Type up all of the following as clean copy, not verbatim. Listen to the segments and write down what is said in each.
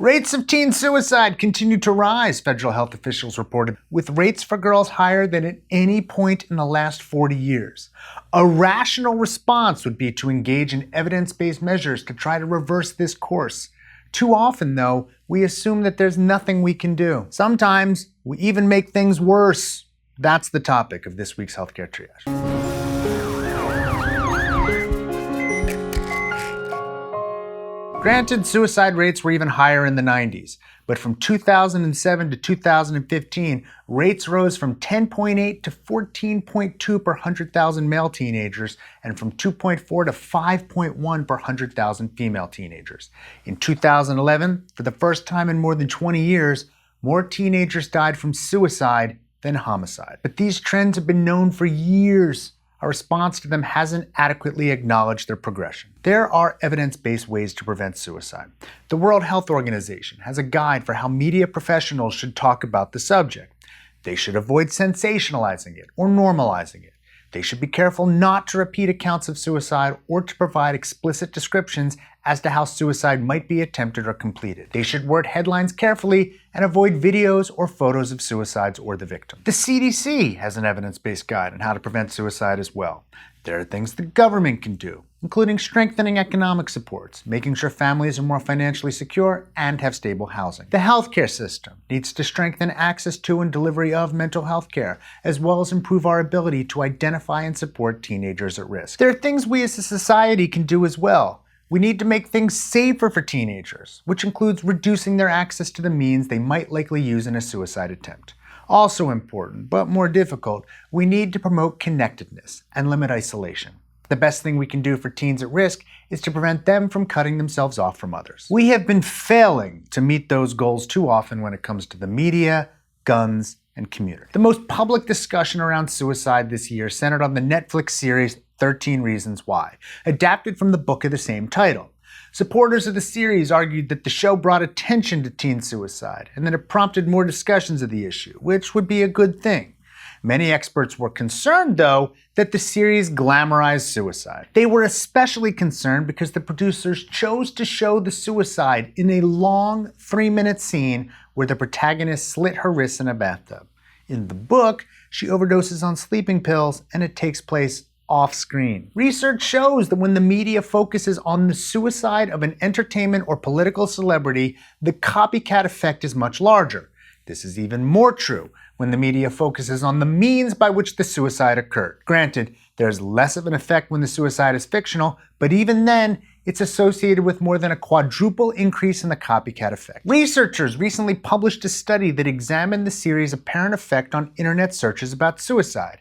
Rates of teen suicide continue to rise, federal health officials reported, with rates for girls higher than at any point in the last 40 years. A rational response would be to engage in evidence-based measures to try to reverse this course. Too often, though, we assume that there's nothing we can do. Sometimes we even make things worse. That's the topic of this week's Healthcare Triage. Granted, suicide rates were even higher in the 90s, but from 2007 to 2015, rates rose from 10.8 to 14.2 per 100,000 male teenagers and from 2.4 to 5.1 per 100,000 female teenagers. In 2011, for the first time in more than 20 years, more teenagers died from suicide than homicide. But these trends have been known for years. Our response to them hasn't adequately acknowledged their progression. There are evidence-based ways to prevent suicide. The World Health Organization has a guide for how media professionals should talk about the subject. They should avoid sensationalizing it or normalizing it. They should be careful not to repeat accounts of suicide or to provide explicit descriptions as to how suicide might be attempted or completed. They should word headlines carefully and avoid videos or photos of suicides or the victim. The CDC has an evidence-based guide on how to prevent suicide as well. There are things the government can do, including strengthening economic supports, making sure families are more financially secure, and have stable housing. The healthcare system needs to strengthen access to and delivery of mental health care, as well as improve our ability to identify and support teenagers at risk. There are things we as a society can do as well. We need to make things safer for teenagers, which includes reducing their access to the means they might likely use in a suicide attempt. Also important, but more difficult, we need to promote connectedness and limit isolation. The best thing we can do for teens at risk is to prevent them from cutting themselves off from others. We have been failing to meet those goals too often when it comes to the media, guns, and community. The most public discussion around suicide this year centered on the Netflix series 13 Reasons Why, adapted from the book of the same title. Supporters of the series argued that the show brought attention to teen suicide and that it prompted more discussions of the issue, which would be a good thing. Many experts were concerned, though, that the series glamorized suicide. They were especially concerned because the producers chose to show the suicide in a long 3-minute scene where the protagonist slit her wrists in a bathtub. In the book, she overdoses on sleeping pills and it takes place off-screen. Research shows that when the media focuses on the suicide of an entertainment or political celebrity, the copycat effect is much larger. This is even more true when the media focuses on the means by which the suicide occurred. Granted, there's less of an effect when the suicide is fictional, but even then, it's associated with more than a quadruple increase in the copycat effect. Researchers recently published a study that examined the series' apparent effect on internet searches about suicide.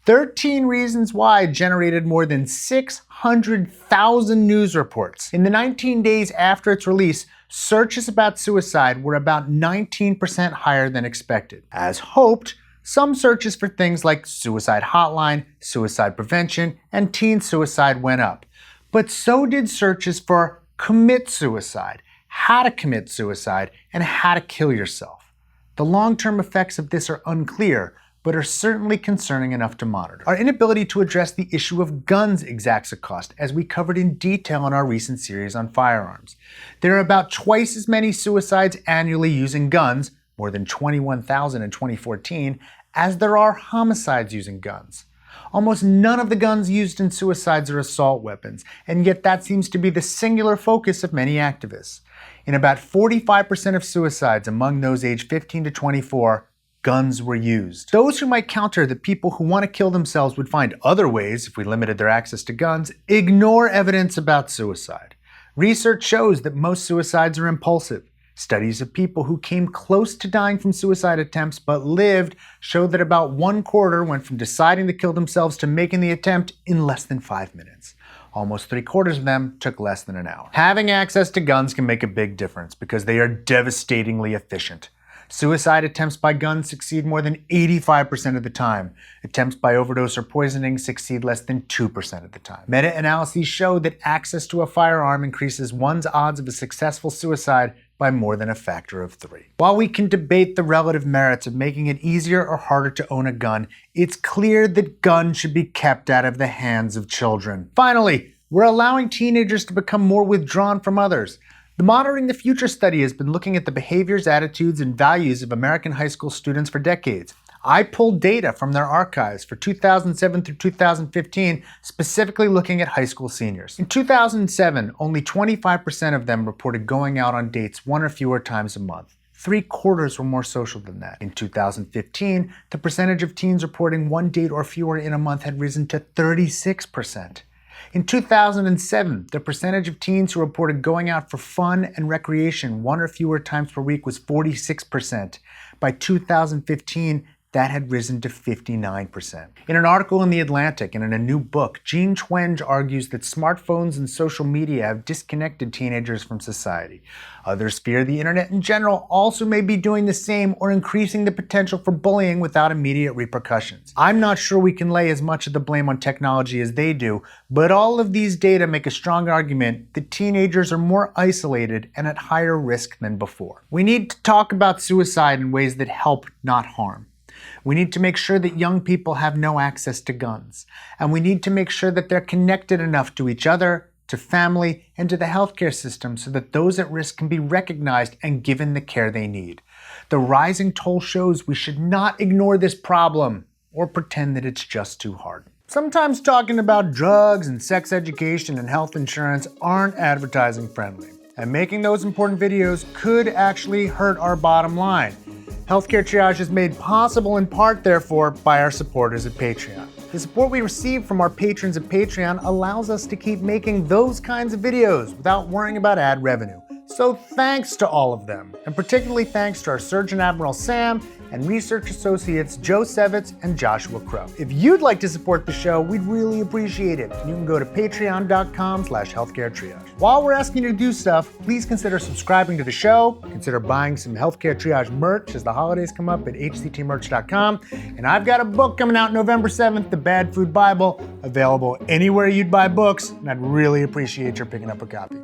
13 Reasons Why generated more than 600,000 news reports. In the 19 days after its release, searches about suicide were about 19% higher than expected. As hoped, some searches for things like suicide hotline, suicide prevention, and teen suicide went up. But so did searches for commit suicide, how to commit suicide, and how to kill yourself. The long-term effects of this are unclear, but are certainly concerning enough to monitor. Our inability to address the issue of guns exacts a cost, as we covered in detail in our recent series on firearms. There are about twice as many suicides annually using guns, more than 21,000 in 2014, as there are homicides using guns. Almost none of the guns used in suicides are assault weapons, and yet that seems to be the singular focus of many activists. In about 45% of suicides among those aged 15 to 24, guns were used. Those who might counter that people who want to kill themselves would find other ways if we limited their access to guns ignore evidence about suicide. Research shows that most suicides are impulsive. Studies of people who came close to dying from suicide attempts but lived show that about 1/4 went from deciding to kill themselves to making the attempt in less than 5 minutes. Almost 3/4 of them took less than an hour. Having access to guns can make a big difference because they are devastatingly efficient. Suicide attempts by guns succeed more than 85% of the time. Attempts by overdose or poisoning succeed less than 2% of the time. Meta-analyses show that access to a firearm increases one's odds of a successful suicide by more than a factor of 3. While we can debate the relative merits of making it easier or harder to own a gun, it's clear that guns should be kept out of the hands of children. Finally, we're allowing teenagers to become more withdrawn from others. The Monitoring the Future study has been looking at the behaviors, attitudes, and values of American high school students for decades. I pulled data from their archives for 2007 through 2015, specifically looking at high school seniors. In 2007, only 25% of them reported going out on dates one or fewer times a month. 3/4 were more social than that. In 2015, the percentage of teens reporting one date or fewer in a month had risen to 36%. In 2007, the percentage of teens who reported going out for fun and recreation one or fewer times per week was 46%. By 2015, that had risen to 59%. In an article in The Atlantic and in a new book, Jean Twenge argues that smartphones and social media have disconnected teenagers from society. Others fear the internet in general also may be doing the same or increasing the potential for bullying without immediate repercussions. I'm not sure we can lay as much of the blame on technology as they do, but all of these data make a strong argument that teenagers are more isolated and at higher risk than before. We need to talk about suicide in ways that help, not harm. We need to make sure that young people have no access to guns. And we need to make sure that they're connected enough to each other, to family, and to the healthcare system so that those at risk can be recognized and given the care they need. The rising toll shows we should not ignore this problem or pretend that it's just too hard. Sometimes talking about drugs and sex education and health insurance aren't advertising friendly. And making those important videos could actually hurt our bottom line. Healthcare Triage is made possible in part, therefore, by our supporters at Patreon. The support we receive from our patrons at Patreon allows us to keep making those kinds of videos without worrying about ad revenue. So thanks to all of them, and particularly thanks to our Surgeon Admiral Sam and research associates Joe Sevitz and Joshua Crow. If you'd like to support the show, we'd really appreciate it. You can go to patreon.com/healthcaretriage. While we're asking you to do stuff, please consider subscribing to the show, consider buying some Healthcare Triage merch as the holidays come up at hctmerch.com. And I've got a book coming out November 7th, The Bad Food Bible, available anywhere you'd buy books, and I'd really appreciate your picking up a copy.